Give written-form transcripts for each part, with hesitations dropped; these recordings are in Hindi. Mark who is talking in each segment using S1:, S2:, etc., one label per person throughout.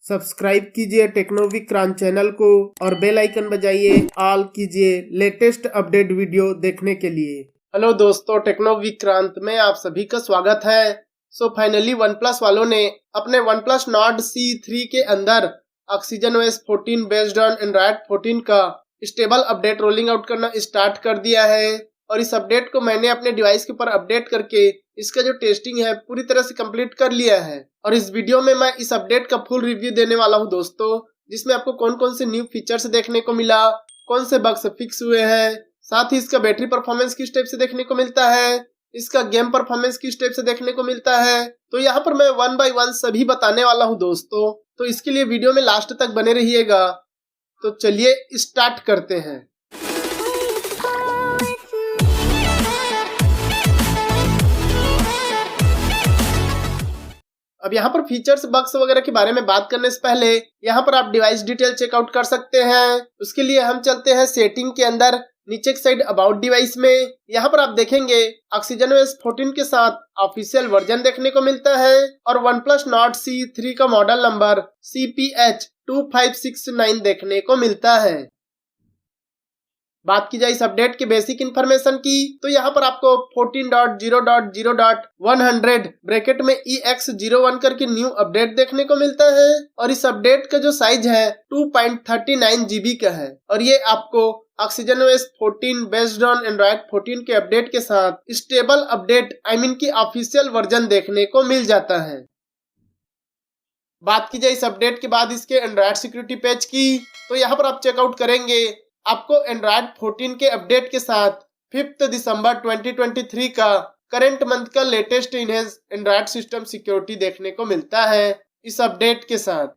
S1: सब्सक्राइब कीजिए टेक्नोविक्रांत चैनल को और बेल आइकन बजाइए ऑल कीजिए लेटेस्ट अपडेट वीडियो देखने के लिए। हेलो दोस्तों, टेक्नोविक्रांत में आप सभी का स्वागत है। फाइनली वन प्लस वालों ने अपने वन प्लस नॉर्ड C3 के अंदर oxygen OS 14 based on Android 14 का स्टेबल अपडेट रोलिंग आउट करना स्टार्ट कर दिया है। और इस अपडेट को मैंने अपने डिवाइस के ऊपर अपडेट करके इसका जो टेस्टिंग है पूरी तरह से कंप्लीट कर लिया है। और इस वीडियो में मैं इस अपडेट का फुल रिव्यू देने वाला हूं दोस्तों, जिसमें आपको कौन कौन से न्यू फीचर्स देखने को मिला, कौन से बग्स फिक्स हुए हैं, साथ ही इसका बैटरी परफॉर्मेंस किस टाइप से देखने को मिलता है, इसका गेम परफॉर्मेंस किस टाइप से देखने को मिलता है। तो यहाँ पर मैं 1 बाय 1 सभी बताने वाला हूँ दोस्तों, तो इसके लिए वीडियो में लास्ट तक बने रहिएगा। तो चलिए स्टार्ट करते हैं। अब यहाँ पर फीचर्स बग्स वगैरह के बारे में बात करने से पहले यहाँ पर आप डिवाइस डिटेल चेकआउट कर सकते हैं। उसके लिए हम चलते हैं सेटिंग के अंदर, नीचे की साइड अबाउट डिवाइस में। यहाँ पर आप देखेंगे ऑक्सीजन OS 14 के साथ ऑफिशियल वर्जन देखने को मिलता है और वन प्लस नॉर्ड C3 का मॉडल नंबर CPH2569 देखने को मिलता है। बात की जाए इस अपडेट के बेसिक इन्फॉर्मेशन की, तो यहाँ पर आपको 14.0.0.100 ब्रैकेट में EX01 करके न्यू अपडेट देखने को मिलता है। और इस अपडेट का जो साइज है 2.39 GB का है और ये आपको oxygen OS 14 based on Android 14 के अपडेट के साथ स्टेबल अपडेट की ऑफिशियल वर्जन देखने को मिल जाता है। बात की जाए इस अपडेट के बाद इसके एंड्रॉयड सिक्योरिटी पैच की, तो यहाँ पर आप चेकआउट करेंगे आपको एंड्रॉयड 14 के अपडेट के साथ 5 दिसंबर 2023 का करंट मंथ का latest enhance Android system security देखने को मिलता है इस अपडेट के साथ।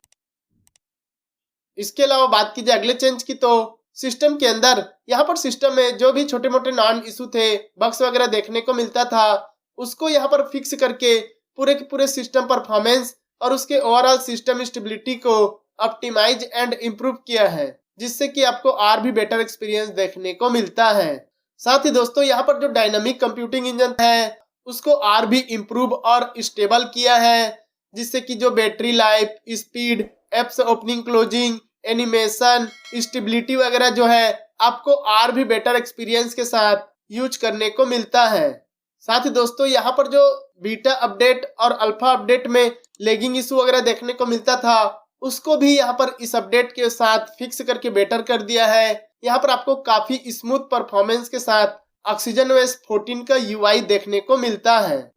S1: इसके अलावा बात की जाए अगले चेंज की, तो सिस्टम के अंदर यहाँ पर सिस्टम में जो भी छोटे मोटे नॉन इशू थे, बग्स वगैरह देखने को मिलता था, उसको यहाँ पर फिक्स करके पूरे के पूरे सिस्टम परफॉर्मेंस और उसके ओवरऑल सिस्टम स्टेबिलिटी को ऑप्टिमाइज एंड इम्प्रूव किया है, जिससे कि आपको और भी बेटर एक्सपीरियंस देखने को मिलता है। साथ ही दोस्तों यहाँ पर जो डायनामिक कंप्यूटिंग इंजन है उसको और भी इम्प्रूव और स्टेबल किया है, जिससे कि जो battery life, speed, apps opening closing, animation, stability वगैरह जो है आपको और भी बेटर एक्सपीरियंस के साथ यूज करने को मिलता है। साथ ही दोस्तों यहाँ पर जो बीटा अपडेट और अल्फा अपडेट में लैगिंग इशू वगैरह देखने को मिलता था, उसको भी यहाँ पर इस अपडेट के साथ फिक्स करके बेटर कर दिया है। यहाँ पर आपको काफी स्मूथ परफॉर्मेंस के साथ ऑक्सीजन OS 14 का UI देखने को मिलता है।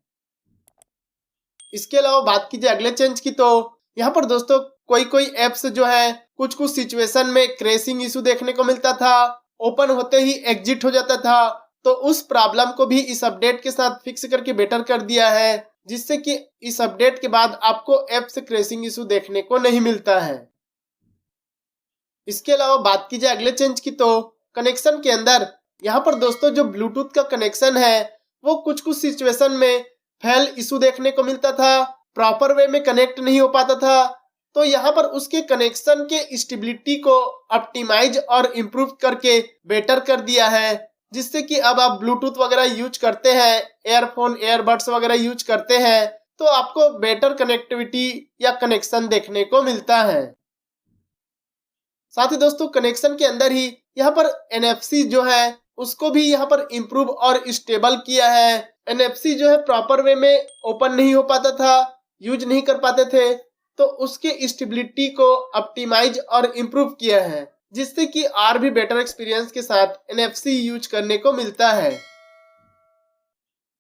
S1: इसके अलावा बात कीजिए अगले चेंज की, तो यहाँ पर दोस्तों कोई एप्स जो है कुछ सिचुएशन में क्रैशिंग इशू देखने को मिलता था, ओपन होते ही एग्जिट हो जाता था, तो उस प्रॉब्लम को भी इस अपडेट के साथ फिक्स करके बेटर कर दिया है, जिससे कि इस अपडेट के बाद आपको ऐप से क्रैशिंग इशू देखने को नहीं मिलता है। इसके अलावा बात की जाए अगले चेंज की, तो कनेक्शन के अंदर यहाँ पर दोस्तों जो ब्लूटूथ का कनेक्शन है वो कुछ सिचुएशन में फेल इशू देखने को मिलता था, प्रॉपर वे में कनेक्ट नहीं हो पाता था। तो यहाँ पर उसके कनेक्शन के स्टेबिलिटी को ऑप्टिमाइज और इम्प्रूव करके बेटर कर दिया है, जिससे कि अब आप ब्लूटूथ वगैरह यूज करते हैं, एयरफोन, एयरबड्स वगैरह यूज करते हैं, तो आपको बेटर कनेक्टिविटी या कनेक्शन देखने को मिलता है। साथ ही दोस्तों कनेक्शन के अंदर ही यहाँ पर NFC जो है उसको भी यहाँ पर इम्प्रूव और स्टेबल किया है। NFC जो है प्रॉपर वे में ओपन नहीं हो पाता था, यूज नहीं कर पाते थे, तो उसके स्टेबिलिटी को ऑप्टिमाइज और इम्प्रूव किया है, जिससे कि और भी बेटर एक्सपीरियंस के साथ NFC यूज करने को मिलता है।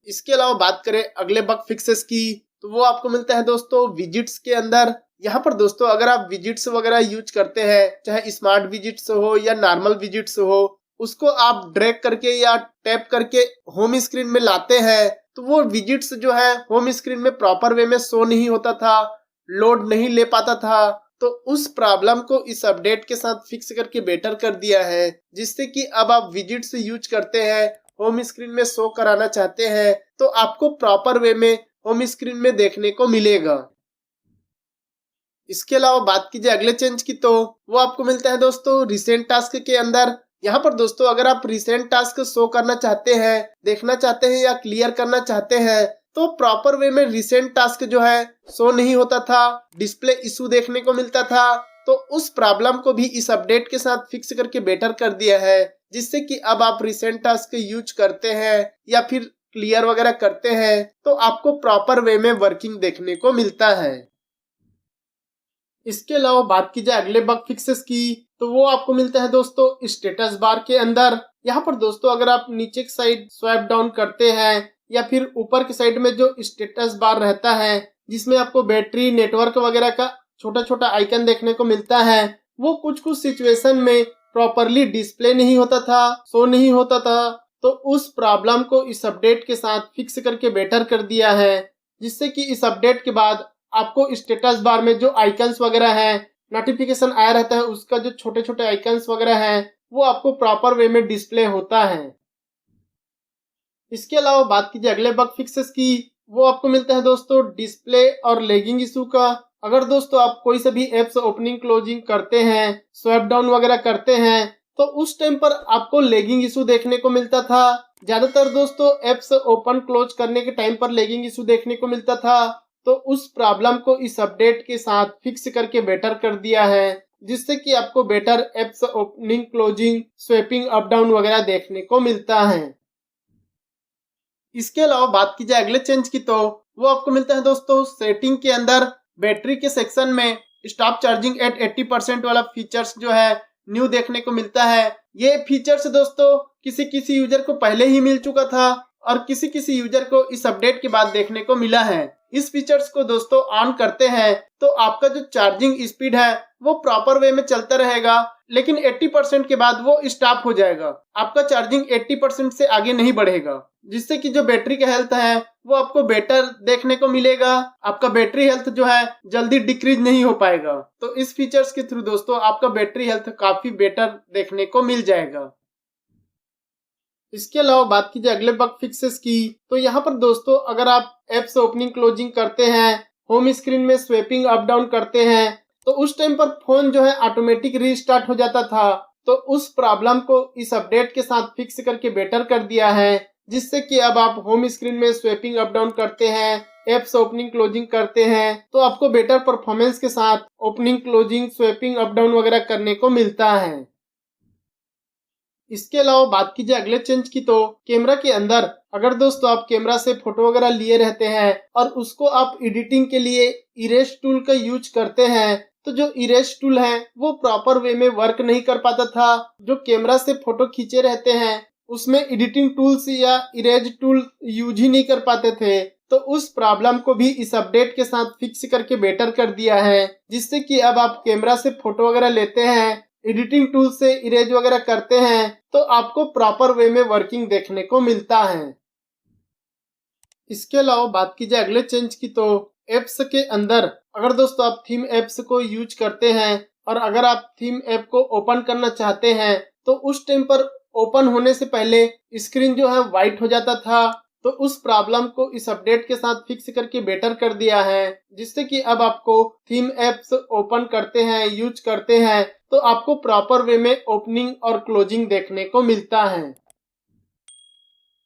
S1: इसके अलावा बात करें अगले बग फिक्सेस की, तो वो आपको मिलता है दोस्तों विजिट्स के अंदर। यहाँ पर दोस्तों अगर आप विजिट्स वगैरह यूज करते हैं, चाहे स्मार्ट विजिट्स हो या नॉर्मल विजिट्स हो, उसको आप ड्रैग करके या टैप करके होम स्क्रीन में लाते हैं, तो वो विजिट्स जो है होम स्क्रीन में प्रॉपर वे में शो नहीं होता था, लोड नहीं ले पाता था। तो उस प्रॉब्लम को इस अपडेट के साथ फिक्स करके बेटर कर दिया है, जिससे कि अब आप विजिट्स यूज करते हैं, होम स्क्रीन में शो कराना चाहते हैं, तो आपको प्रॉपर वे में होम स्क्रीन में देखने को मिलेगा। इसके अलावा बात कीजिए अगले चेंज की, तो वो आपको मिलता है दोस्तों रिसेंट टास्क के अंदर। यहाँ पर दोस्तों अगर आप रिसेंट टास्क शो करना चाहते हैं, देखना चाहते हैं या क्लियर करना चाहते हैं, तो प्रॉपर वे में रिसेंट टास्क जो है शो नहीं होता था, डिस्प्ले इशू देखने को मिलता था। तो उस प्रॉब्लम को भी इस अपडेट के साथ फिक्स करके बेटर कर दिया है, जिससे कि अब आप रिसेंट टास्क यूज करते हैं या फिर क्लियर वगैरह करते हैं तो आपको प्रॉपर वे में वर्किंग देखने को मिलता है। इसके अलावा बात की जाए अगले बग फिक्सेस की, तो वो आपको मिलता है दोस्तों स्टेटस बार के अंदर। यहाँ पर दोस्तों अगर आप नीचे की साइड स्वाइप डाउन करते हैं या फिर ऊपर की साइड में जो स्टेटस बार रहता है जिसमें आपको बैटरी, नेटवर्क वगैरह का छोटा छोटा आइकन देखने को मिलता है, वो कुछ कुछ सिचुएशन में प्रॉपरली डिस्प्ले नहीं होता था, शो नहीं होता था। तो उस प्रॉब्लम को इस अपडेट के साथ फिक्स करके बेटर कर दिया है, जिससे कि इस अपडेट के बाद आपको स्टेटस बार में जो आइकन्स वगैरह हैं, नोटिफिकेशन आया रहता है, उसका जो छोटे छोटे आइकन्स वगैरह हैं वो आपको प्रॉपर वे में डिस्प्ले होता है। इसके अलावा बात कीजिए अगले बग फिक्सेस की, वो आपको मिलता है दोस्तों डिस्प्ले और लैगिंग इशू का। अगर दोस्तों आप कोई से भी एप्स ओपनिंग क्लोजिंग करते हैं, स्वाइप डाउन वगैरह करते हैं, तो उस टाइम पर आपको लैगिंग इशू देखने को मिलता था। ज्यादातर दोस्तों एप्स ओपन क्लोज करने के टाइम पर लैगिंग इशू देखने को मिलता था। तो उस प्रॉब्लम को इस अपडेट के साथ फिक्स करके बेटर कर दिया है, जिससे कि आपको better apps opening closing, swapping up down वगैरह देखने को मिलता है। इसके अलावा बात की जाए अगले चेंज की, तो वो आपको मिलता है दोस्तों सेटिंग के अंदर बैटरी के सेक्शन में स्टॉप चार्जिंग एट 80% वाला फीचर्स जो है न्यू देखने को मिलता है। ये फीचर्स दोस्तों किसी किसी यूजर को पहले ही मिल चुका था और किसी किसी यूजर को इस अपडेट के बाद देखने को मिला है। इस फीचर्स को दोस्तों ऑन करते हैं तो आपका जो चार्जिंग स्पीड है वो प्रॉपर वे में चलता रहेगा, लेकिन 80% के बाद वो स्टॉप हो जाएगा। आपका चार्जिंग 80% से आगे नहीं बढ़ेगा, जिससे कि जो बैटरी का हेल्थ है वो आपको बेटर देखने को मिलेगा। आपका बैटरी हेल्थ जो है जल्दी डिक्रीज नहीं हो पाएगा। तो इस फीचर्स के थ्रू दोस्तों आपका बैटरी हेल्थ काफी बेटर देखने को मिल जाएगा। इसके अलावा बात की जाए अगले बग फिक्सेस की, तो यहाँ पर दोस्तों अगर आप एप्स ओपनिंग क्लोजिंग करते हैं, होम स्क्रीन में स्वैपिंग अप डाउन करते हैं, तो उस टाइम पर फोन जो है ऑटोमेटिक रीस्टार्ट हो जाता था। तो उस प्रॉब्लम को इस अपडेट के साथ फिक्स करके बेटर कर दिया है, जिससे कि अब आप होम स्क्रीन में स्वैपिंग अप डाउन करते हैं, एप्स ओपनिंग क्लोजिंग करते हैं, तो आपको बेटर परफॉर्मेंस के साथ opening closing, swapping up down वगैरह करने को मिलता है। इसके अलावा बात की जाए अगले चेंज की, तो कैमरा के अंदर अगर दोस्तों आप कैमरा से फोटो वगैरह लिए रहते हैं और उसको आप एडिटिंग के लिए इरेज टूल का यूज करते हैं, तो जो इरेज टूल है वो प्रॉपर वे में वर्क नहीं कर पाता था। जो कैमरा से फोटो खींचे रहते हैं उसमें एडिटिंग टूल्स या इरेज टूल यूज ही नहीं कर पाते थे। तो उस प्रॉब्लम को भी इस अपडेट के साथ फिक्स करके बेटर कर दिया है, जिससे कि अब आप कैमरा से फोटो वगैरह लेते हैं, एडिटिंग टूल से इरेज वगैरह करते हैं, तो आपको प्रॉपर वे में वर्किंग देखने को मिलता है। इसके अलावा बात की जाए अगले चेंज की, तो एप्स के अंदर अगर दोस्तों आप थीम एप्स को यूज करते हैं और अगर आप थीम ऐप को ओपन करना चाहते हैं, तो उस टाइम पर ओपन होने से पहले स्क्रीन जो है व्हाइट हो जाता था। तो उस प्रॉब्लम को इस अपडेट के साथ फिक्स करके बेटर कर दिया है, जिससे कि अब आपको थीम एप्स ओपन करते हैं, यूज करते हैं, तो आपको प्रॉपर वे में ओपनिंग और क्लोजिंग देखने को मिलता है।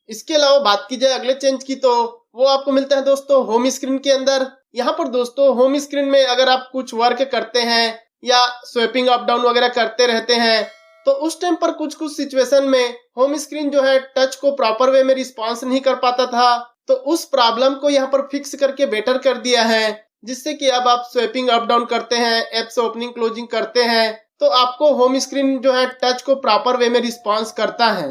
S1: इसके अलावा बात की जाए अगले चेंज की, तो वो आपको मिलता है दोस्तों होम स्क्रीन के अंदर। यहाँ पर दोस्तों होम स्क्रीन में अगर आप कुछ वर्क करते हैं या स्वैपिंग अप डाउन वगैरह करते रहते हैं, तो उस टाइम पर कुछ कुछ सिचुएशन में होम स्क्रीन जो है टच को प्रॉपर वे में रिस्पॉन्स नहीं कर पाता था। तो उस प्रॉब्लम को यहाँ पर फिक्स करके बेटर कर दिया है, जिससे कि अब आप स्वैपिंग अप डाउन करते हैं, एप्स ओपनिंग क्लोजिंग करते हैं, तो आपको होम स्क्रीन जो है टच को प्रॉपर वे में रिस्पॉन्स करता है।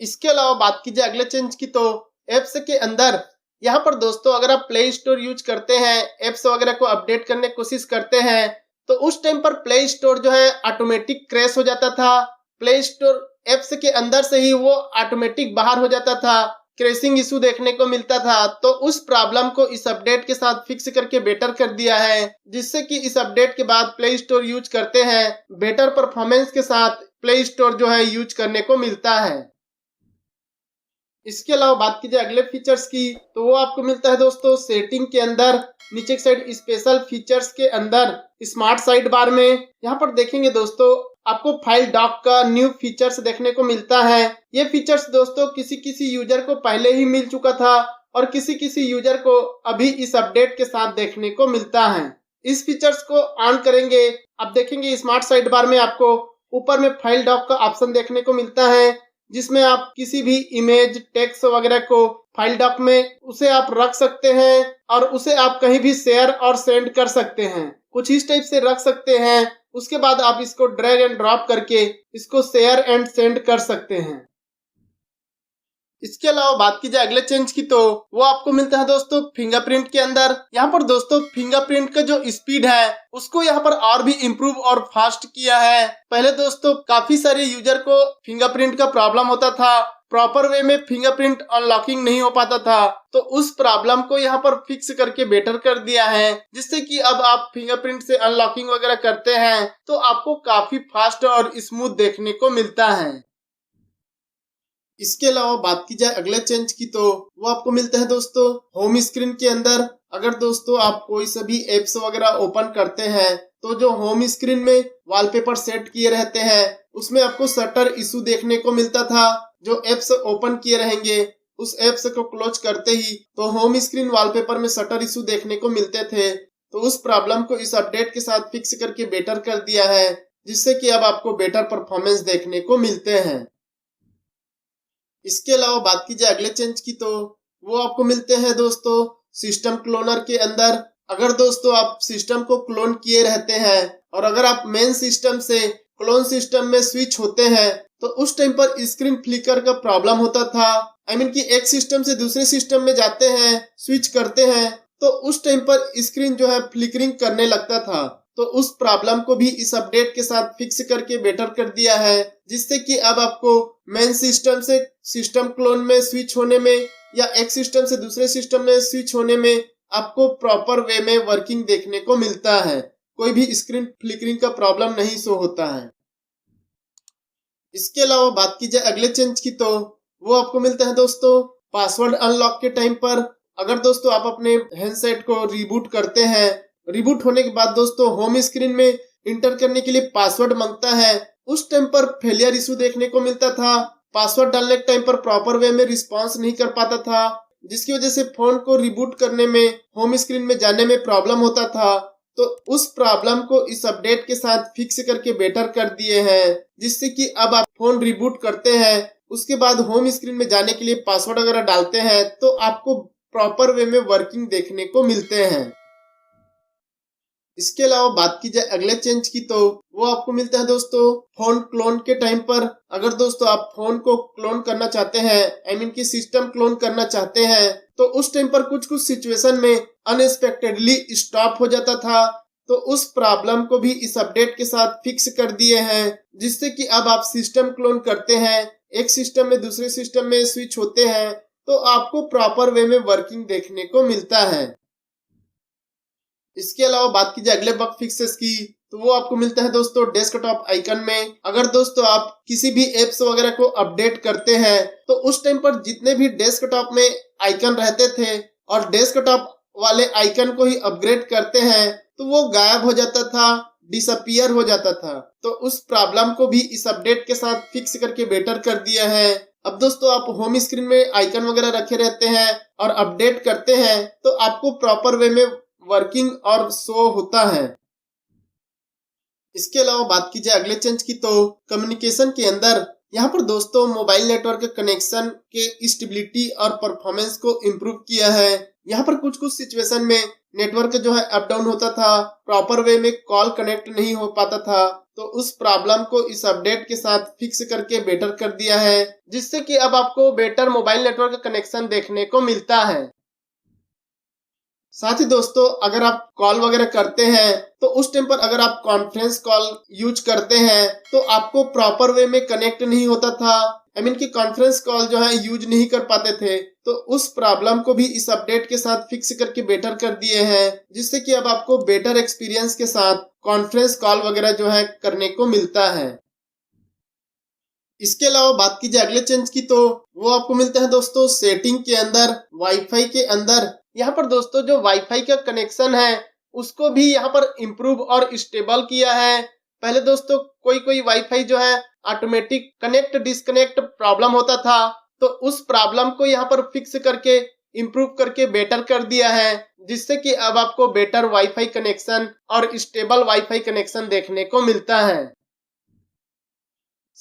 S1: इसके अलावा बात की जाए अगले चेंज की, तो एप्स के अंदर यहाँ पर दोस्तों अगर आप प्ले स्टोर यूज करते हैं, एप्स वगैरह को अपडेट करने की कोशिश करते हैं, तो उस टाइम पर प्ले स्टोर जो है ऑटोमेटिक क्रैश हो जाता था। प्ले स्टोर एप्स के अंदर से ही वो ऑटोमेटिक बाहर हो जाता था, क्रैशिंग इशू देखने को मिलता था। तो उस प्रॉब्लम को इस अपडेट के साथ फिक्स करके बेटर कर दिया है, जिससे कि इस अपडेट के बाद प्ले स्टोर यूज करते हैं, बेटर परफॉर्मेंस के साथ प्ले स्टोर जो है यूज करने को मिलता है। इसके अलावा बात की जाए अगले फीचर्स की, तो वो आपको मिलता है दोस्तों सेटिंग के अंदर नीचे की साइड स्पेशल फीचर्स के अंदर स्मार्ट साइड बार में। यहाँ पर देखेंगे दोस्तों आपको फाइल डॉक का न्यू फीचर्स देखने को मिलता है। ये फीचर्स दोस्तों किसी किसी यूजर को पहले ही मिल चुका था और किसी किसी यूजर को अभी इस अपडेट के साथ देखने को मिलता है। इस फीचर्स को ऑन करेंगे, आप देखेंगे स्मार्ट साइड बार में आपको ऊपर में फाइल डॉक का ऑप्शन देखने को मिलता है, जिसमें आप किसी भी इमेज टेक्स्ट वगैरह को फाइल डॉक में उसे आप रख सकते हैं और उसे आप कहीं भी शेयर और सेंड कर सकते हैं। कुछ इस टाइप से रख सकते हैं, उसके बाद आप इसको ड्रैग एंड ड्रॉप करके इसको शेयर एंड सेंड कर सकते हैं। इसके अलावा बात की जाए अगले चेंज की, तो वो आपको मिलता है दोस्तों फिंगरप्रिंट के अंदर। यहाँ पर दोस्तों फिंगरप्रिंट का जो स्पीड है उसको यहाँ पर और भी इम्प्रूव और फास्ट किया है। पहले दोस्तों काफी सारे यूजर को फिंगरप्रिंट का प्रॉब्लम होता था, प्रॉपर वे में फिंगरप्रिंट अनलॉकिंग नहीं हो पाता था, तो उस प्रॉब्लम को यहाँ पर फिक्स करके बेटर कर दिया है, जिससे कि अब आप फिंगरप्रिंट से अनलॉकिंग वगैरह करते हैं तो आपको काफी फास्ट और स्मूथ देखने को मिलता है। इसके अलावा बात की जाए अगले चेंज की, तो वो आपको मिलता है दोस्तों होम स्क्रीन के अंदर। अगर दोस्तों आप कोई सभी एप्स वगैरह ओपन करते हैं तो जो होम स्क्रीन में वॉलपेपर सेट किए रहते हैं उसमें आपको शटर इशू देखने को मिलता था। जो एप्स ओपन किए रहेंगे उस एप्स को क्लोज करते ही तो होम स्क्रीन वॉलपेपर में शटर इशू देखने को मिलते थे, तो उस प्रॉब्लम को इस अपडेट के साथ फिक्स करके बेटर कर दिया है, जिससे कि अब आपको बेटर परफॉर्मेंस देखने को मिलते हैं। इसके अलावा बात की जाए अगले चेंज की, तो वो आपको मिलते हैं दोस्तों सिस्टम क्लोनर के अंदर। अगर दोस्तों आप सिस्टम को क्लोन किए रहते हैं और अगर आप मेन सिस्टम से क्लोन सिस्टम में स्विच होते हैं तो उस टाइम पर स्क्रीन फ्लिकर का प्रॉब्लम होता था। कि एक सिस्टम से दूसरे सिस्टम में जाते हैं, स्विच करते हैं, तो उस टाइम पर स्क्रीन जो है फ्लिकरिंग करने लगता था। तो उस प्रॉब्लम को भी इस अपडेट के साथ फिक्स करके बेटर कर दिया है, जिससे कि अब आपको मेन सिस्टम से सिस्टम क्लोन में स्विच होने में या एक सिस्टम से दूसरे सिस्टम में स्विच होने में आपको प्रॉपर वे में वर्किंग देखने को मिलता है। कोई भी स्क्रीन फ्लिकरिंग का प्रॉब्लम नहीं शो होता है। इसके अलावा बात की जाए अगले चेंज की, तो वो आपको मिलता है दोस्तों पासवर्ड अनलॉक के टाइम पर। अगर दोस्तों आप अपने हैंडसेट को रिबूट करते हैं, रिबूट होने के बाद दोस्तों होम स्क्रीन में इंटर करने के लिए पासवर्ड मांगता है, उस टाइम पर फेलियर इशू देखने को मिलता था। पासवर्ड डालने के टाइम पर प्रॉपर वे में रिस्पॉन्स नहीं कर पाता था, जिसकी वजह से फोन को रिबूट करने में होम स्क्रीन में जाने में प्रॉब्लम होता था। तो उस प्रॉब्लम को इस अपडेट के साथ फिक्स करके बेटर कर दिए हैं, जिससे कि अब आप फोन रिबूट करते हैं उसके बाद होम स्क्रीन में जाने के लिए पासवर्ड वगैरह डालते हैं तो आपको प्रॉपर वे में वर्किंग देखने को मिलते हैं। इसके अलावा बात की जाए अगले चेंज की, तो वो आपको मिलता है दोस्तों फोन क्लोन के टाइम पर। अगर दोस्तों आप फोन को क्लोन करना चाहते हैं, कि सिस्टम क्लोन करना चाहते हैं, तो उस टाइम पर कुछ कुछ सिचुएशन में अनएक्सपेक्टेडली स्टॉप हो जाता था, तो उस प्रॉब्लम को भी इस अपडेट के साथ फिक्स कर दिए हैं, जिससे कि अब आप सिस्टम क्लोन करते हैं, एक सिस्टम में दूसरे सिस्टम में स्विच होते हैं, तो आपको प्रॉपर वे में वर्किंग देखने को मिलता है। इसके अलावा बात की जाए अगले बग फिक्सेस की, तो वो आपको मिलता है दोस्तों डेस्कटॉप आइकन में। अगर दोस्तों आप किसी भी एप्स वगैरह को अपडेट करते हैं तो उस टाइम पर जितने भी डेस्कटॉप में आइकन रहते थे और डेस्कटॉप वाले आइकन को ही अपग्रेड करते हैं तो वो गायब हो जाता था, डिसअपियर हो जाता था। तो उस प्रॉब्लम को भी इस अपडेट के साथ फिक्स करके बेटर कर दिया है। अब दोस्तों आप होम स्क्रीन में आइकन वगैरह रखे रहते हैं और अपडेट करते हैं तो आपको प्रॉपर वे में वर्किंग और शो होता है। इसके अलावा बात की जाए अगले चेंज की, तो कम्युनिकेशन के अंदर यहाँ पर दोस्तों मोबाइल नेटवर्क कनेक्शन के स्टेबिलिटी और परफॉर्मेंस को इम्प्रूव किया है। यहाँ पर कुछ कुछ सिचुएशन में नेटवर्क जो है अप डाउन होता था, प्रॉपर वे में कॉल कनेक्ट नहीं हो पाता था, तो उस प्रॉब्लम को इस अपडेट के साथ फिक्स करके बेटर कर दिया है, जिससे कि अब आपको बेटर मोबाइल नेटवर्क कनेक्शन देखने को मिलता है। साथ ही दोस्तों अगर आप कॉल वगैरह करते हैं तो उस टाइम पर अगर आप कॉन्फ्रेंस कॉल यूज करते हैं तो आपको प्रॉपर वे में कनेक्ट नहीं होता था, कि कॉन्फ्रेंस कॉल जो है यूज नहीं कर पाते थे, तो उस प्रॉब्लम को भी इस अपडेट के साथ फिक्स करके बेटर कर दिए हैं, जिससे कि अब आपको बेटर एक्सपीरियंस के साथ कॉन्फ्रेंस कॉल वगैरह जो है करने को मिलता है। इसके अलावा बात की जाए अगले चेंज की तो वो आपको मिलता है दोस्तों सेटिंग के अंदर, वाईफाई के अंदर। यहाँ पर दोस्तों जो वाईफाई का कनेक्शन है उसको भी यहाँ पर इम्प्रूव और स्टेबल किया है। पहले दोस्तों कोई वाईफाई जो है ऑटोमेटिक कनेक्ट डिस्कनेक्ट प्रॉब्लम होता था, तो उस प्रॉब्लम को यहाँ पर फिक्स करके इम्प्रूव करके बेटर कर दिया है, जिससे कि अब आपको बेटर वाईफाई कनेक्शन और स्टेबल वाईफाई कनेक्शन देखने को मिलता है।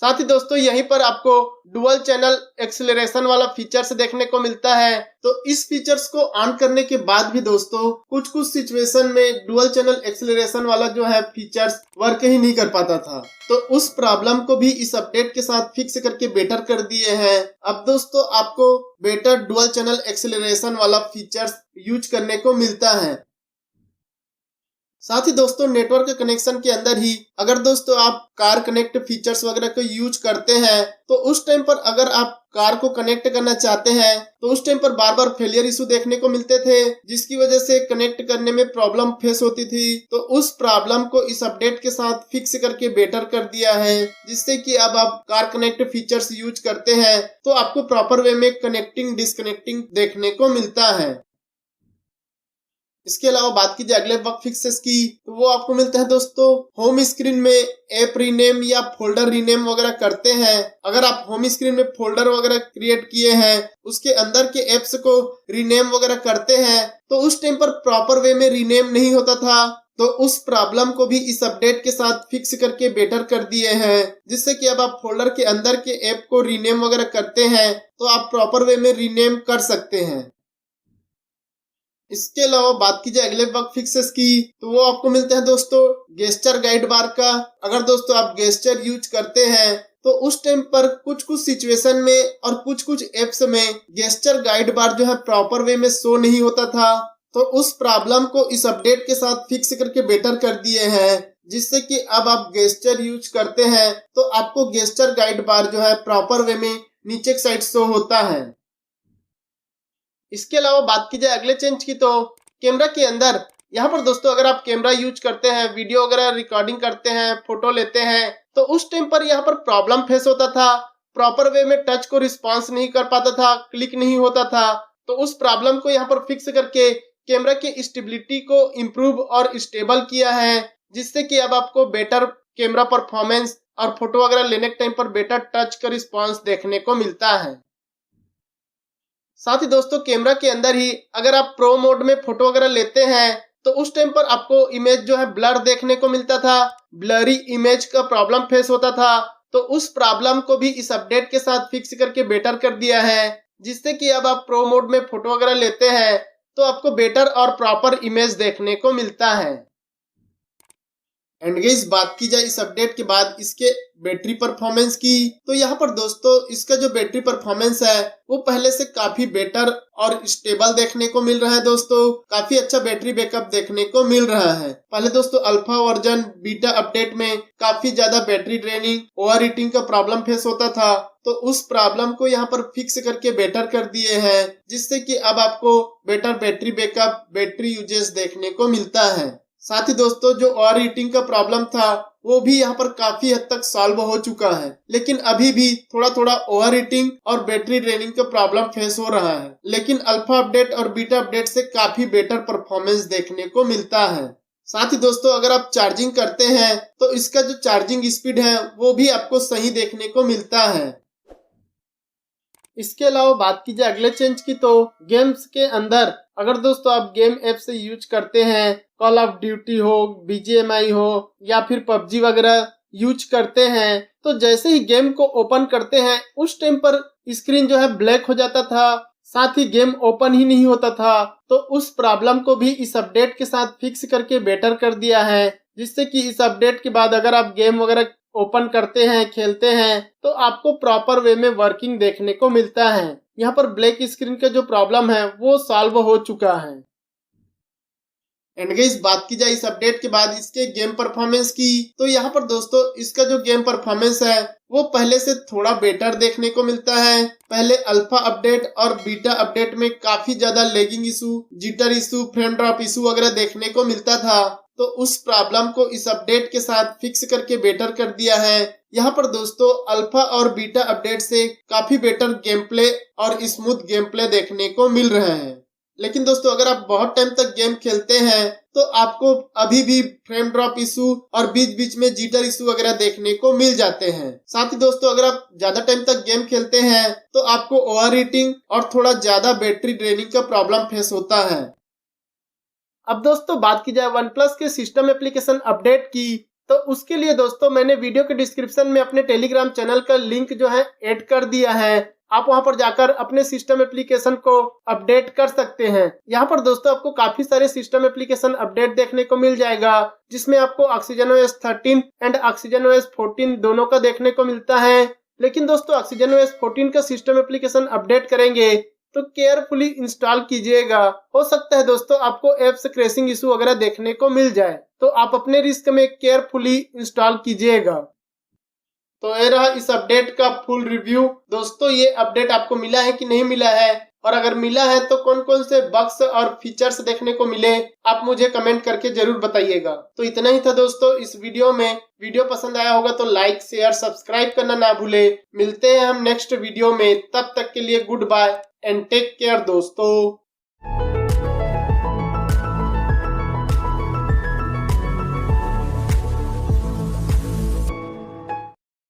S1: साथ ही दोस्तों यहीं पर आपको डुअल चैनल एक्सेलरेशन वाला फीचर्स देखने को मिलता है। तो इस फीचर्स को ऑन करने के बाद भी दोस्तों कुछ सिचुएशन में डुअल चैनल एक्सेलरेशन वाला जो है फीचर्स वर्क ही नहीं कर पाता था, तो उस प्रॉब्लम को भी इस अपडेट के साथ फिक्स करके बेटर कर दिए हैं। अब दोस्तों आपको बेटर डुअल चैनल एक्सेलरेशन वाला फीचर्स यूज करने को मिलता है। साथ ही दोस्तों नेटवर्क कनेक्शन के अंदर ही अगर दोस्तों आप कार कनेक्ट फीचर्स वगैरह को यूज करते हैं, तो उस टाइम पर अगर आप कार को कनेक्ट करना चाहते हैं तो उस टाइम पर बार बार फेलियर इशू देखने को मिलते थे, जिसकी वजह से कनेक्ट करने में प्रॉब्लम फेस होती थी। तो उस प्रॉब्लम को इस अपडेट के साथ फिक्स करके बेटर कर दिया है, जिससे कि अब आप कार कनेक्ट फीचर्स यूज करते हैं तो आपको प्रॉपर वे में कनेक्टिंग डिस्कनेक्टिंग देखने को मिलता है। इसके अलावा बात की जाए अगले बग फिक्सेस की तो वो आपको मिलता है दोस्तों होम स्क्रीन में ऐप रीनेम या फोल्डर रीनेम वगैरह करते हैं। अगर आप होम स्क्रीन में फोल्डर वगैरह क्रिएट किए हैं, उसके अंदर के एप्स को रीनेम वगैरह करते हैं, तो उस टाइम पर प्रॉपर वे में रीनेम नहीं होता था, तो उस प्रॉब्लम को भी इस अपडेट के साथ फिक्स करके बेटर कर दिए हैं, जिससे कि अब आप फोल्डर के अंदर के ऐप को रीनेम वगैरह करते हैं तो आप प्रॉपर वे में रीनेम कर सकते हैं। इसके अलावा बात की जाए अगले बग फिक्सेस की तो वो आपको मिलते हैं दोस्तों गेस्चर गाइड बार का। अगर दोस्तों आप गेस्चर यूज करते हैं तो उस टाइम पर कुछ सिचुएशन में और कुछ एप्स में गेस्चर गाइड बार जो है प्रॉपर वे में शो नहीं होता था, तो उस प्रॉब्लम को इस अपडेट के साथ फिक्स करके बेटर कर दिए हैं, जिससे कि अब आप गेस्चर यूज करते हैं तो आपको गेस्चर गाइड बार जो है प्रॉपर वे में नीचे की साइड शो होता है। इसके अलावा बात की जाए अगले चेंज की तो कैमरा के अंदर यहाँ पर दोस्तों अगर आप कैमरा यूज करते हैं, वीडियो वगैरह रिकॉर्डिंग करते हैं, फोटो लेते हैं, तो उस टाइम पर यहाँ पर प्रॉब्लम फेस होता था, प्रॉपर वे में टच को रिस्पांस नहीं कर पाता था, क्लिक नहीं होता था। तो उस प्रॉब्लम को यहाँ पर फिक्स करके कैमरा की स्टेबिलिटी को इम्प्रूव और स्टेबल किया है, जिससे कि अब आपको बेटर कैमरा परफॉर्मेंस और फोटो वगैरह लेने के टाइम पर बेटर टच का रिस्पांस देखने को मिलता है। साथ ही दोस्तों कैमरा के अंदर ही अगर आप प्रो मोड में फोटो वगैरह लेते हैं तो उस टाइम पर आपको इमेज जो है ब्लर देखने को मिलता था, ब्लरी इमेज का प्रॉब्लम फेस होता था, तो उस प्रॉब्लम को भी इस अपडेट के साथ फिक्स करके बेटर कर दिया है, जिससे कि अब आप प्रो मोड में फोटो वगैरह लेते हैं तो आपको बेटर और प्रॉपर इमेज देखने को मिलता है। एंड गाइस बात की जाए इस अपडेट के बाद इसके बैटरी परफॉर्मेंस की तो यहाँ पर दोस्तों इसका जो बैटरी परफॉर्मेंस है वो पहले से काफी बेटर और स्टेबल देखने को मिल रहा है। दोस्तों काफी अच्छा बैटरी बैकअप देखने को मिल रहा है। पहले दोस्तों अल्फा वर्जन बीटा अपडेट में काफी ज्यादा बैटरी ड्रेनिंग ओवर हीटिंग का प्रॉब्लम फेस होता था, तो उस प्रॉब्लम को यहाँ पर फिक्स करके बेटर कर दिए हैं, जिससे कि अब आपको better battery backup battery uses देखने को मिलता है। साथ ही दोस्तों जो ओवर हीटिंग का प्रॉब्लम था वो भी यहाँ पर काफी हद तक सॉल्व हो चुका है, लेकिन अभी भी थोड़ा ओवर हीटिंग और बैटरी ड्रेनिंग का प्रॉब्लम फेस हो रहा है, लेकिन अल्फा अपडेट और बीटा अपडेट से काफी बेटर परफॉर्मेंस देखने को मिलता है। साथ ही दोस्तों अगर आप चार्जिंग करते हैं तो इसका जो चार्जिंग स्पीड है वो भी आपको सही देखने को मिलता है। इसके अलावा बात की जाए अगले चेंज की तो गेम्स के अंदर अगर दोस्तों आप गेम ऐप से यूज करते हैं, कॉल ऑफ ड्यूटी हो, BGMI हो या फिर PUBG वगैरह यूज करते हैं, तो जैसे ही गेम को ओपन करते हैं उस टाइम पर स्क्रीन जो है ब्लैक हो जाता था, साथ ही गेम ओपन ही नहीं होता था, तो उस प्रॉब्लम को भी इस अपडेट के साथ फिक्स करके बेटर कर दिया है, जिससे कि इस अपडेट के बाद अगर आप गेम वगैरह ओपन करते हैं, खेलते हैं, तो आपको प्रॉपर वे में वर्किंग देखने को मिलता है। यहाँ पर ब्लैक स्क्रीन का जो प्रॉब्लम है वो सॉल्व हो चुका है। एंड गाइस बात की जाए इस अपडेट के बाद इसके गेम परफॉर्मेंस की तो यहाँ पर दोस्तों इसका जो गेम परफॉर्मेंस है वो पहले से थोड़ा बेटर देखने को मिलता है। पहले अल्फा अपडेट और बीटा अपडेट में काफी ज्यादा lagging issue, jitter issue, frame drop issue वगैरह देखने को मिलता था, तो उस प्रॉब्लम को इस अपडेट के साथ फिक्स करके बेटर कर दिया है, यहाँ पर दोस्तों अल्फा और बीटा अपडेट से काफी बेटर गेम प्ले और स्मूथ गेम प्ले देखने को मिल रहे हैं। लेकिन दोस्तों अगर आप बहुत टाइम तक गेम खेलते हैं तो आपको अभी भी फ्रेम ड्रॉप इशू और बीच बीच में जिटर इशू वगैरह देखने को मिल जाते हैं। साथ ही दोस्तों अगर आप ज्यादा टाइम तक गेम खेलते हैं तो आपको ओवर हीटिंग और थोड़ा ज्यादा बैटरी ड्रेनिंग का प्रॉब्लम फेस होता है। अब दोस्तों बात की जाए OnePlus के सिस्टम एप्लीकेशन अपडेट की, तो उसके लिए दोस्तों मैंने वीडियो के डिस्क्रिप्शन में अपने टेलीग्राम चैनल का लिंक जो है ऐड कर दिया है। आप वहां पर जाकर अपने सिस्टम एप्लीकेशन को अपडेट कर सकते हैं। यहाँ पर दोस्तों आपको काफी सारे सिस्टम एप्लीकेशन अपडेट देखने को मिल जाएगा, जिसमें आपको ऑक्सीजनOS 13 एंड ऑक्सीजनOS 14 दोनों का देखने को मिलता है। लेकिन दोस्तों ऑक्सीजनOS 14 का सिस्टम एप्लीकेशन अपडेट करेंगे तो केयरफुली इंस्टॉल कीजिएगा। हो सकता है दोस्तों आपको एप्स क्रैशिंग इशू वगैरह देखने को मिल जाए, तो आप अपने रिस्क में केयरफुली इंस्टॉल कीजिएगा। तो ये रहा इस अपडेट का फुल रिव्यू। दोस्तों ये अपडेट आपको मिला है कि नहीं मिला है, और अगर मिला है तो कौन कौन से बग्स और फीचर्स देखने को मिले, आप मुझे कमेंट करके जरूर बताइएगा। तो इतना ही था दोस्तों इस वीडियो में। वीडियो पसंद आया होगा तो लाइक शेयर सब्सक्राइब करना ना भूले। मिलते हैं हम नेक्स्ट वीडियो में, तब तक के लिए goodbye and take care दोस्तों।